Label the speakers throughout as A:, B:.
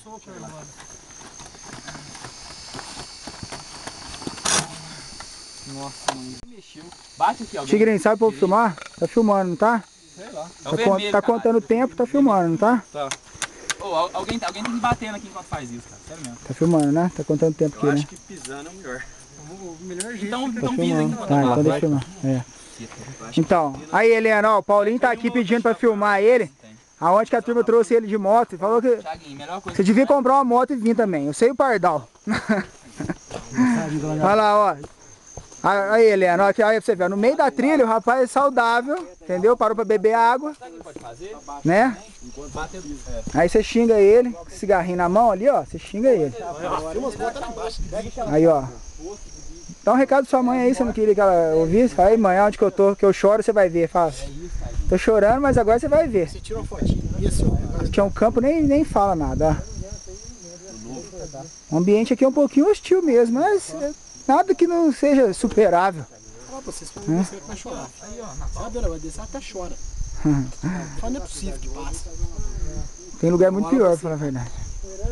A: soco, mano.
B: Nossa, mano. Mexeu. Bate aqui, alguém.
C: Tigrinho, sabe pra eu filmar? Tá filmando, não tá?
B: Sei lá. É
C: Tá,
B: o vermelho,
C: tá contando o tempo, tá filmando, não tá?
B: Tá. Ô, alguém tem que bater aqui enquanto faz isso, cara. Sério mesmo.
C: Tá filmando, né? Tá contando o tempo aqui,
D: Eu
C: né?
D: acho que pisando é o melhor.
A: O melhor jeito.
B: Então
C: Tá
B: pisa aqui
C: filmando.
B: enquanto
C: Tá,
B: eu
C: então
B: falo.
C: deixa eu filmar. É. Então, aí Helena, ó, o Paulinho tá aqui pedindo pra filmar ele. Aonde que a turma trouxe ele de moto. Falou que
B: Thiaguinho, melhor coisa.
C: você devia comprar uma moto e vir também. Eu sei o Pardal. Olha lá, ó. Aí, Helena, ó, aqui, aí pra você ver. No meio da trilha, o rapaz é saudável, entendeu? Parou pra beber água,
B: Sabe o que pode fazer?
C: né? Aí você xinga ele, com esse cigarrinho na mão ali, ó. Você xinga ele. Aí, ó. Dá um recado pra sua mãe aí, você não queria que ela ouvisse? Fala aí, mãe, onde que eu tô, que eu choro, você vai ver. Fala. Tô chorando, mas agora você vai ver.
A: Você tira uma fotinha. Isso, ó.
C: Aqui é um campo, nem fala nada, ó. O ambiente aqui é um pouquinho hostil mesmo, mas nada que não seja superável.
A: Ó, vocês falam que você vai chorar. Aí, ó. Sabe, ela vai descer, ela até chora. Fala, não é possível que passa.
C: Tem lugar muito pior, pra falar a verdade.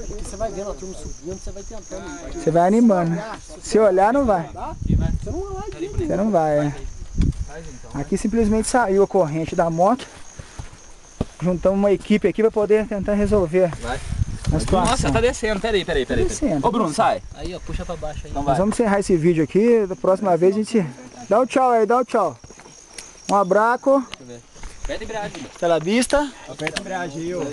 A: Porque você vai vendo a turma subindo, você vai tentando.
C: Você vai animando. Se olhar, não vai.
A: Você não vai lá aqui.
C: Você não vai, é. Aqui simplesmente saiu a corrente da moto. Juntamos uma equipe aqui para poder tentar resolver a situação.
B: Nossa, tá descendo. Peraí.
C: Descendo.
B: Ô, Bruno, sai.
A: Aí, ó, puxa pra baixo aí.
B: Então
C: Nós
B: vai.
C: vamos encerrar esse vídeo aqui. Da próxima vez a gente dá o tchau aí, dá o tchau. Um abraço.
B: Aperta a embreagem.
C: Pela vista.
A: Aperta a embreagem aí, ó.